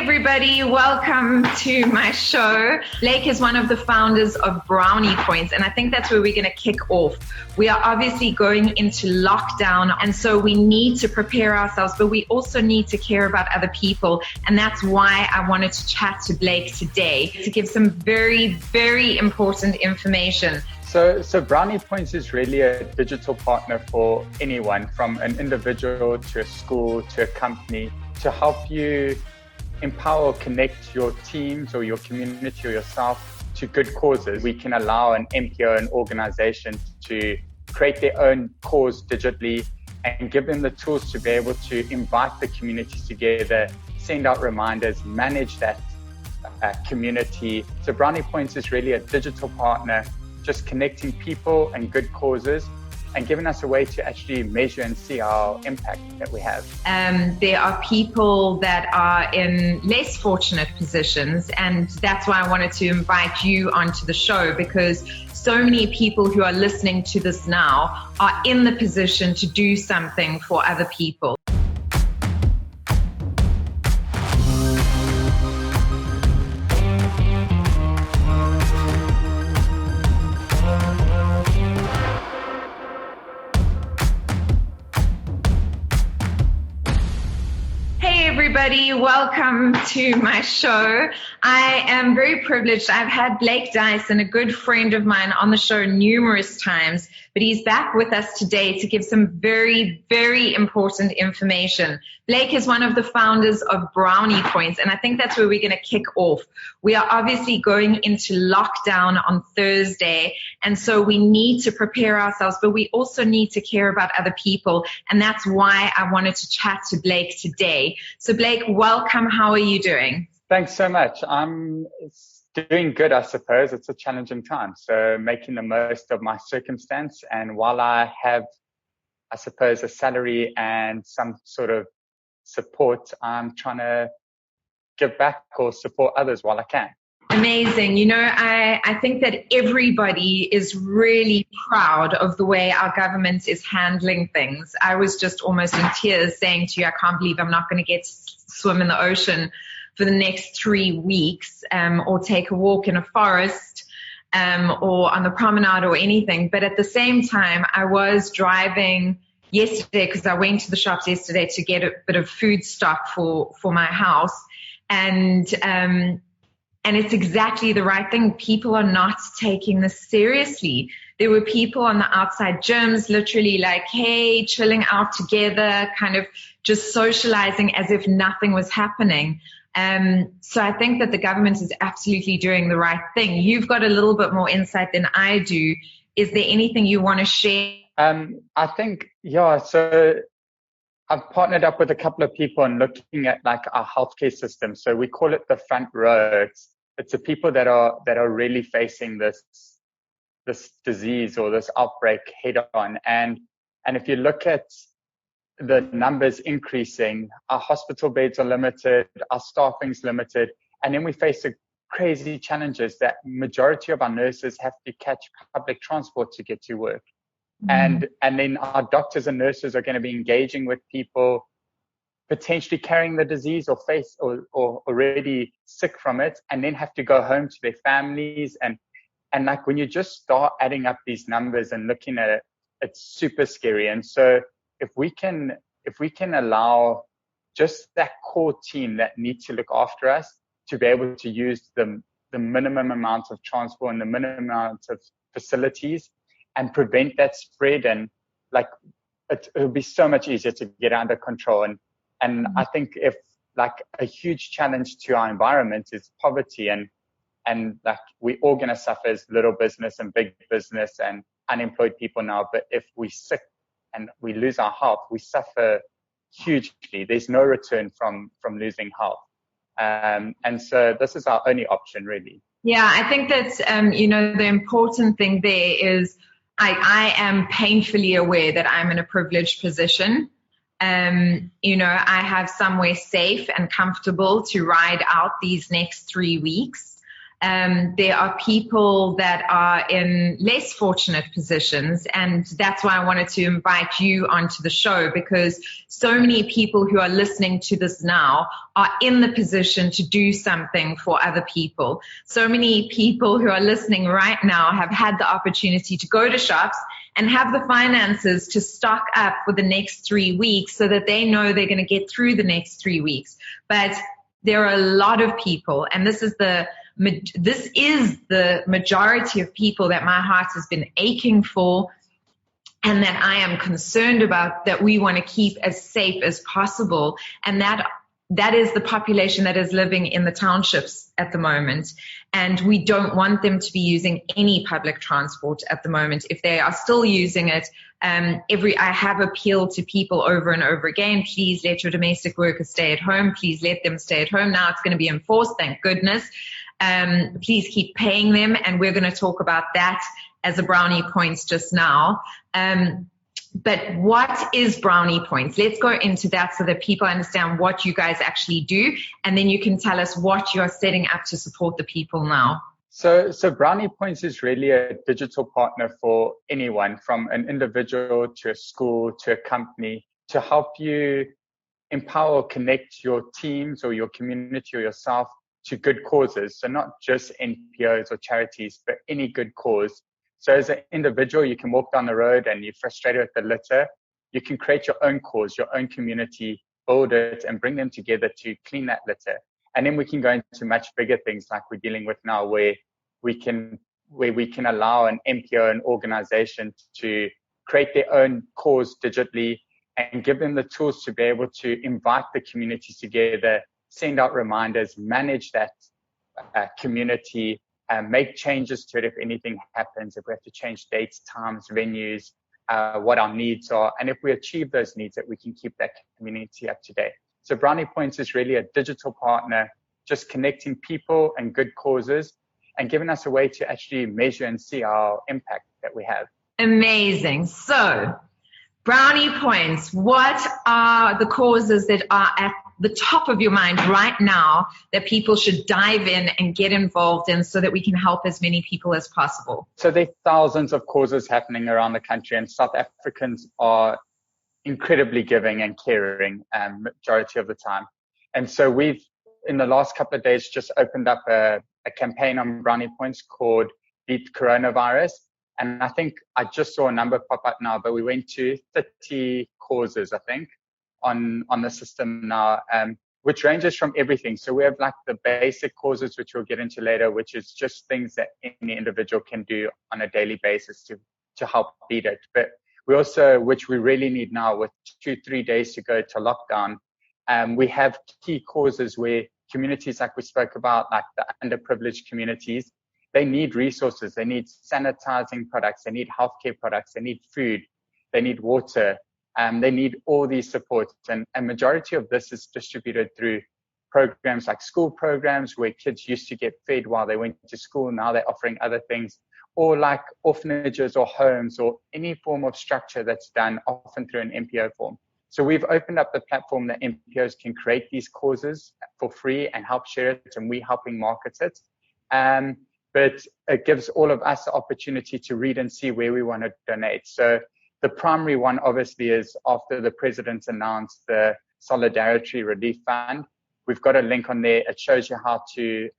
Everybody, welcome to my show. Blake is one of the founders of Brownie Points, and I think that's where we're going to kick off. We are obviously going into lockdown, and so we need to prepare ourselves, but we also need to care about other people, and that's why I wanted to chat to Blake today to give some very, very important information. So Brownie Points is really a digital partner for anyone, from an individual to a school to a company, to help you empower or connect your teams or your community or yourself to good causes. We can allow an NPO, an organization, to create their own cause digitally and give them the tools to be able to invite the community together, send out reminders, manage that community. So Brownie Points is really a digital partner, just connecting people and good causes and giving us a way to actually measure and see our impact that we have. There are people that are in less fortunate positions, and that's why I wanted to invite you onto the show, because so many people who are listening to this now are in the position to do something for other people. Everybody, welcome to my show. I am very privileged. I've had Blake Dyason, a good friend of mine, on the show numerous times, but he's back with us today to give some very, very important information. Blake is one of the founders of Brownie Points, and I think that's where we're going to kick off. We are obviously going into lockdown on Thursday, and so we need to prepare ourselves, but we also need to care about other people, and that's why I wanted to chat to Blake today. So Blake, welcome. How are you doing? Thanks so much. I'm doing good, I suppose. It's a challenging time, so making the most of my circumstance. And while I have, I suppose, a salary and some sort of support, I'm trying to give back or support others while I can. Amazing. You know, I think that everybody is really proud of the way our government is handling things. I was just almost in tears saying to you, I can't believe I'm not going to get to swim in the ocean for the next 3 weeks, or take a walk in a forest, or on the promenade or anything. But at the same time, I was driving yesterday, because I went to the shops yesterday to get a bit of food stock for my house. And it's exactly the right thing. People are not taking this seriously. There were people on the outside gyms literally like, hey, chilling out together, kind of just socializing as if nothing was happening. So I think that the government is absolutely doing the right thing. You've got a little bit more insight than I do. Is there anything you want to share? I think, so I've partnered up with a couple of people and looking at like our healthcare system. So we call it the front row. It's the people that are really facing this disease or this outbreak head on. And if you look at the numbers increasing, our hospital beds are limited, our staffing's limited, and then we face the crazy challenges that majority of our nurses have to catch public transport to get to work. And then our doctors and nurses are going to be engaging with people potentially carrying the disease or already sick from it, and then have to go home to their families. And like when you just start adding up these numbers and looking at it, it's super scary. And so if we can allow just that core team that need to look after us to be able to use the minimum amount of transport and the minimum amount of facilities and prevent that spread, and like it'll be so much easier to get under control. And I think if like a huge challenge to our environment is poverty, and like we're all going to suffer as little business and big business and unemployed people now. But if we're sick and we lose our health, we suffer hugely. There's no return from losing health. And so this is our only option, really. Yeah, I think that, the important thing there is I am painfully aware that I'm in a privileged position. I have somewhere safe and comfortable to ride out these next 3 weeks. There are people that are in less fortunate positions, and that's why I wanted to invite you onto the show, because so many people who are listening to this now are in the position to do something for other people. So many people who are listening right now have had the opportunity to go to shops and have the finances to stock up for the next 3 weeks so that they know they're going to get through the next 3 weeks. But there are a lot of people, and this is the majority of people that my heart has been aching for, and that I am concerned about, that we want to keep as safe as possible. And that is the population that is living in the townships at the moment. And we don't want them to be using any public transport at the moment. If they are still using it, I have appealed to people over and over again, please let your domestic workers stay at home. Please let them stay at home. Now it's going to be enforced, thank goodness. Please keep paying them. And we're going to talk about that as a Brownie Points just now. But what is Brownie Points? Let's go into that so that people understand what you guys actually do, and then you can tell us what you're setting up to support the people now. So Brownie Points is really a digital partner for anyone, from an individual to a school to a company, to help you empower or connect your teams or your community or yourself to good causes. So not just NPOs or charities, but any good cause. So as an individual, you can walk down the road and you're frustrated with the litter. You can create your own cause, your own community, build it, and bring them together to clean that litter. And then we can go into much bigger things like we're dealing with now, where we can allow an NPO, an organization, to create their own cause digitally and give them the tools to be able to invite the community together, send out reminders, manage that community, make changes to it if anything happens, if we have to change dates, times, venues, what our needs are. And if we achieve those needs, that we can keep that community up to date. So Brownie Points is really a digital partner, just connecting people and good causes and giving us a way to actually measure and see our impact that we have. Amazing. So Brownie Points, what are the causes that are at the top of your mind right now that people should dive in and get involved in so that we can help as many people as possible? So there are thousands of causes happening around the country, and South Africans are incredibly giving and caring majority of the time. And so we've, in the last couple of days, just opened up a campaign on Brownie Points called Beat Coronavirus. And I think I just saw a number pop up now, but we went to 30 causes, I think, on the system now, which ranges from everything. So we have like the basic causes, which we'll get into later, which is just things that any individual can do on a daily basis to help beat it. But we also, which we really need now with 2-3 days to go to lockdown, we have key causes where communities like we spoke about, like the underprivileged communities, they need resources. They need sanitizing products. They need healthcare products. They need food. They need water. They need all these supports. And a majority of this is distributed through programs like school programs, where kids used to get fed while they went to school. Now they're offering other things, or like orphanages or homes or any form of structure that's done often through an NPO form. So we've opened up the platform that NPOs can create these causes for free and help share it, and we're helping market it. But it gives all of us the opportunity to read and see where we want to donate. So the primary one, obviously, is after the president announced the Solidarity Relief Fund. We've got a link on there. It shows you how to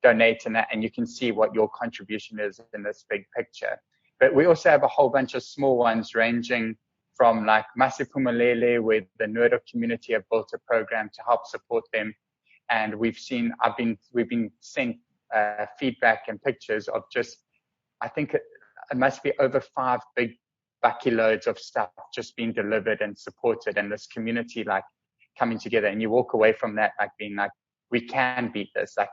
donate in that, and you can see what your contribution is in this big picture. But we also have a whole bunch of small ones, ranging from like Masipumalele, where the Nurdo community have built a program to help support them. And we've been sent feedback and pictures of just, I think it must be over 5 big bucky loads of stuff just being delivered and supported, and this community like coming together. And you walk away from that like being like, we can beat this, like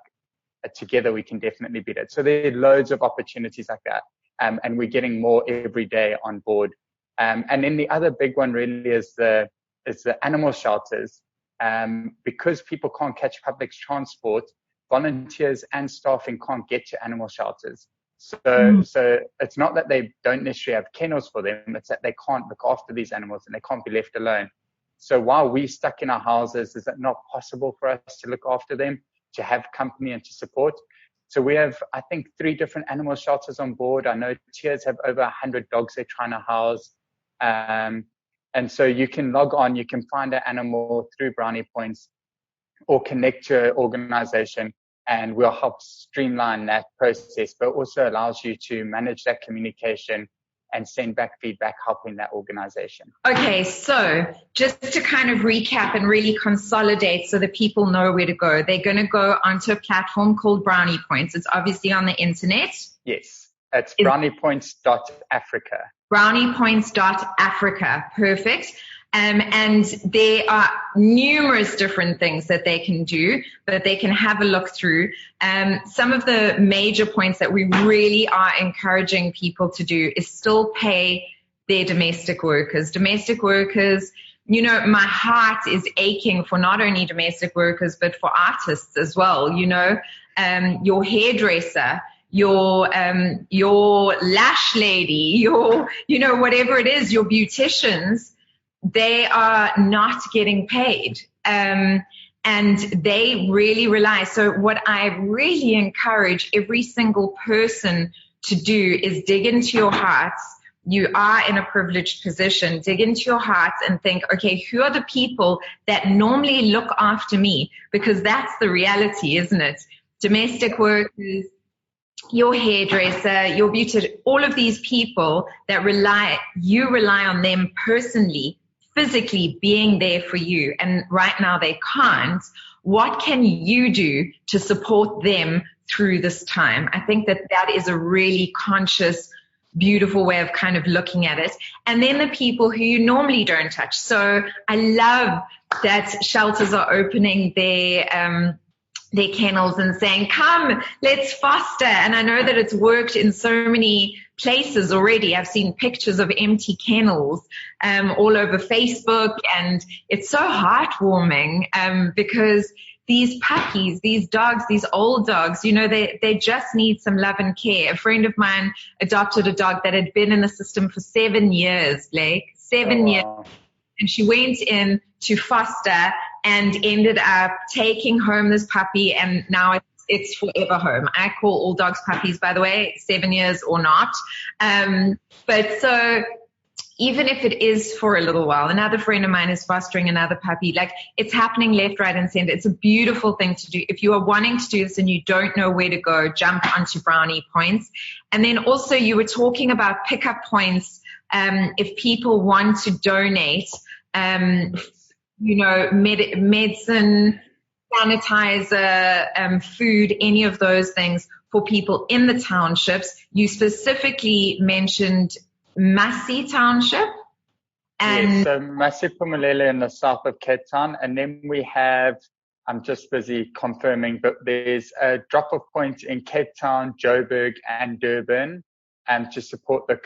together we can definitely beat it. So there are loads of opportunities like that, and we're getting more every day on board. And then the other big one really is the animal shelters. Because people can't catch public transport, volunteers and staffing can't get to animal shelters. So it's not that they don't necessarily have kennels for them, it's that they can't look after these animals and they can't be left alone. So while we're stuck in our houses, is it not possible for us to look after them, to have company and to support? So we have, I think, 3 different animal shelters on board. I know Tiers have over 100 dogs they're trying to house. And so you can log on, you can find an animal through Brownie Points or connect to an organization, and we'll help streamline that process, but also allows you to manage that communication and send back feedback, helping that organization. Okay, so just to kind of recap and really consolidate so that people know where to go, they're going to go onto a platform called Brownie Points. It's obviously on the internet. Yes, it's browniepoints.africa. Browniepoints.africa, perfect. And there are numerous different things that they can do, but they can have a look through. Some of the major points that we really are encouraging people to do is still pay their domestic workers. Domestic workers, you know, my heart is aching for not only domestic workers, but for artists as well. You know, your hairdresser, your lash lady, you know, whatever it is, your beauticians, they are not getting paid. And they really rely. So what I really encourage every single person to do is dig into your hearts. You are in a privileged position. Dig into your hearts and think, okay, who are the people that normally look after me? Because that's the reality, isn't it? Domestic workers, your hairdresser, your beauty, all of these people that you rely on them personally, physically being there for you, and right now they can't. What can you do to support them through this time? I think that is a really conscious, beautiful way of kind of looking at it. And then the people who you normally don't touch. So I love that shelters are opening their kennels and saying, come, let's foster. And I know that it's worked in so many places already. I've seen pictures of empty kennels all over Facebook, and it's so heartwarming because these puppies, these dogs, these old dogs, you know, they just need some love and care. A friend of mine adopted a dog that had been in the system for 7 years, Blake, 7 years. And she went in to foster and ended up taking home this puppy, and now it's forever home. I call all dogs puppies, by the way, 7 years or not. But so even if it is for a little while, another friend of mine is fostering another puppy. Like, it's happening left, right, and center. It's a beautiful thing to do. If you are wanting to do this and you don't know where to go, jump onto Brownie Points. And then also you were talking about pickup points. If people want to donate, you know, medicine, sanitizer, food, any of those things for people in the townships. You specifically mentioned Massey Township. And yes, so Massey Pumalele in the south of Cape Town. And then we have, I'm just busy confirming, but there's a drop-off point in Cape Town, Joburg, and Durban to support the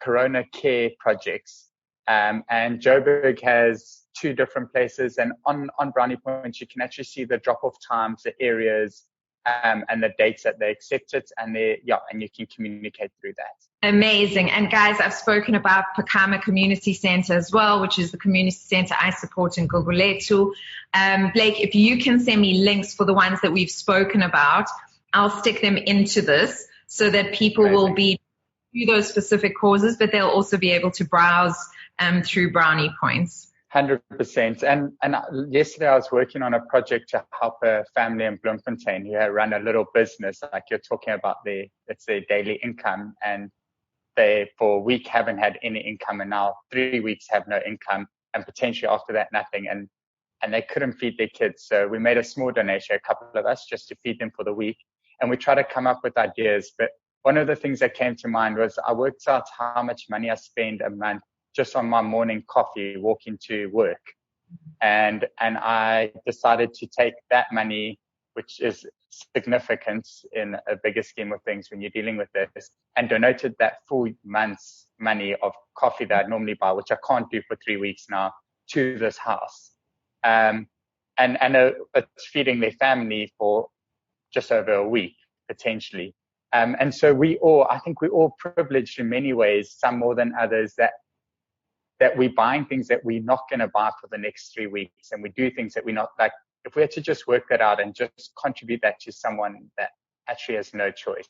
Corona Care projects. And Joburg has 2 different places, and on Brownie Points you can actually see the drop-off times, the areas, and the dates that they accept it, and and you can communicate through that. Amazing. And guys, I've spoken about Pakama Community Center as well, which is the community center I support in Gugulethu. Blake, if you can send me links for the ones that we've spoken about, I'll stick them into this so that people will be through those specific causes, but they'll also be able to browse through Brownie Points. 100%. And yesterday I was working on a project to help a family in Bloemfontein who run a little business, like you're talking about it's their daily income, and they for a week haven't had any income, and now 3 weeks have no income, and potentially after that nothing, and they couldn't feed their kids. So we made a small donation, a couple of us, just to feed them for the week, and we try to come up with ideas. But one of the things that came to mind was I worked out how much money I spend a month just on my morning coffee walking to work. And I decided to take that money, which is significant in a bigger scheme of things when you're dealing with this, and donated that full month's money of coffee that I normally buy, which I can't do for 3 weeks now, to this house. And it's feeding their family for just over a week, potentially. And so I think we're all privileged in many ways, some more than others, that we're buying things that we're not going to buy for the next 3 weeks, and we do things that we're not, like, if we had to just work that out and just contribute that to someone that actually has no choice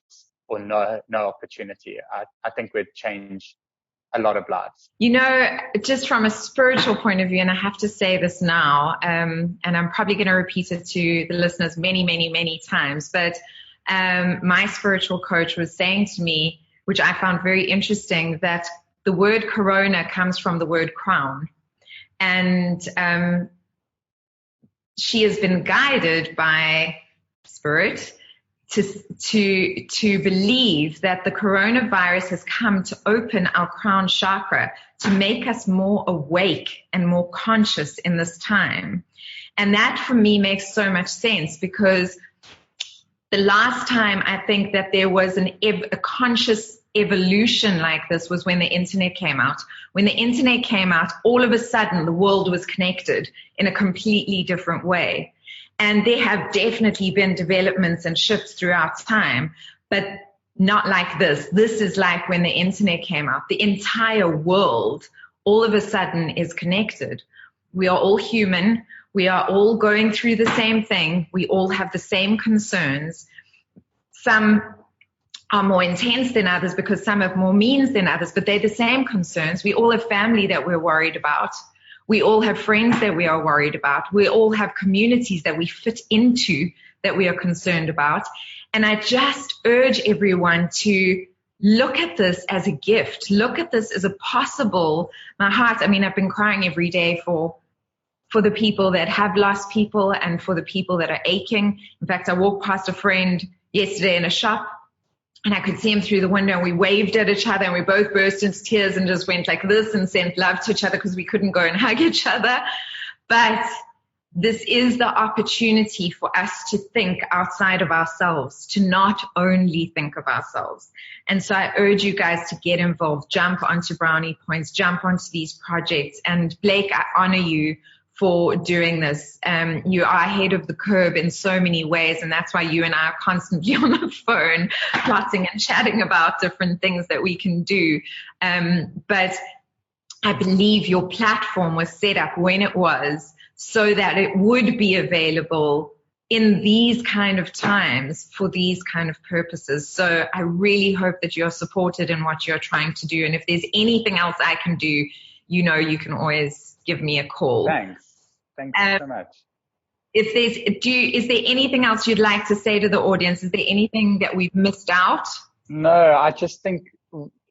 or no opportunity, I think would change a lot of lives. You know, just from a spiritual point of view, and I have to say this now, and I'm probably going to repeat it to the listeners many, many, many times, but my spiritual coach was saying to me, which I found very interesting, that the word corona comes from the word crown. And she has been guided by spirit to believe that the coronavirus has come to open our crown chakra, to make us more awake and more conscious in this time. And that for me makes so much sense, because the last time I think that there was a conscious evolution like this was when the internet came out. When the internet came out, all of a sudden the world was connected in a completely different way. And there have definitely been developments and shifts throughout time, but not like this. This is like when the internet came out. The entire world all of a sudden is connected. We are all human. We are all going through the same thing. We all have the same concerns. Some are more intense than others because some have more means than others, but they're the same concerns. We all have family that we're worried about. We all have friends that we are worried about. We all have communities that we fit into that we are concerned about. And I just urge everyone to look at this as a gift. Look at this as a possible, I've been crying every day for the people that have lost people and for the people that are aching. In fact, I walked past a friend yesterday in a shop, and I could see him through the window, and we waved at each other, and we both burst into tears and just went like this and sent love to each other because we couldn't go and hug each other. But this is the opportunity for us to think outside of ourselves, to not only think of ourselves. And so I urge you guys to get involved, jump onto Brownie Points, jump onto these projects. And Blake, I honor you for doing this. You are ahead of the curve in so many ways, and that's why you and I are constantly on the phone plotting and chatting about different things that we can do. But I believe your platform was set up when it was so that it would be available in these kind of times for these kind of purposes. So I really hope that you're supported in what you're trying to do. And if there's anything else I can do, you know, you can always give me a call. Thanks you so much. Is there anything else you'd like to say to the audience? Is there anything that we've missed out? No, I just think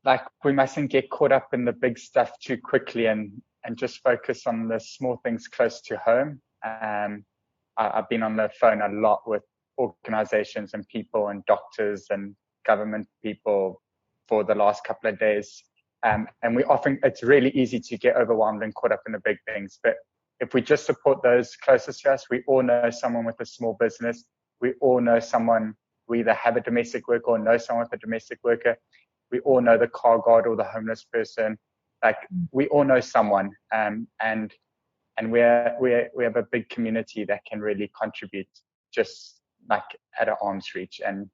like we mustn't get caught up in the big stuff too quickly and just focus on the small things close to home. I've been on the phone a lot with organizations and people and doctors and government people for the last couple of days. And it's really easy to get overwhelmed and caught up in the big things. But if we just support those closest to us, we all know someone with a small business. We all know someone, we either have a domestic worker or know someone with a domestic worker. We all know the car guard or the homeless person. Like we all know someone. And we have a big community that can really contribute just like at an arm's reach. And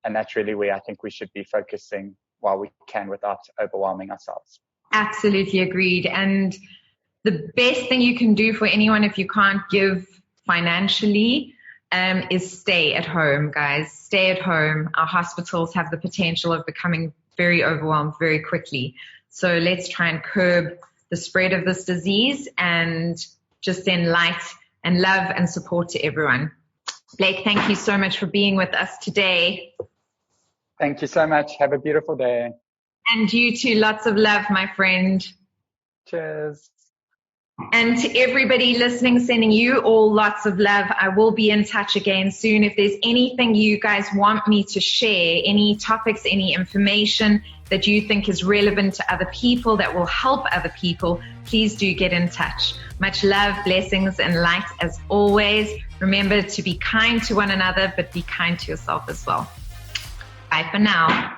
that's really where I think we should be focusing while we can without overwhelming ourselves. Absolutely agreed. And the best thing you can do for anyone if you can't give financially is stay at home, guys. Stay at home. Our hospitals have the potential of becoming very overwhelmed very quickly. So let's try and curb the spread of this disease and just send light and love and support to everyone. Blake, thank you so much for being with us today. Thank you so much. Have a beautiful day. And you too. Lots of love, my friend. Cheers. And to everybody listening, sending you all lots of love. I will be in touch again soon. If there's anything you guys want me to share, any topics, any information that you think is relevant to other people, that will help other people, please do get in touch. Much love, blessings, and light as always. Remember to be kind to one another, but be kind to yourself as well. Bye for now.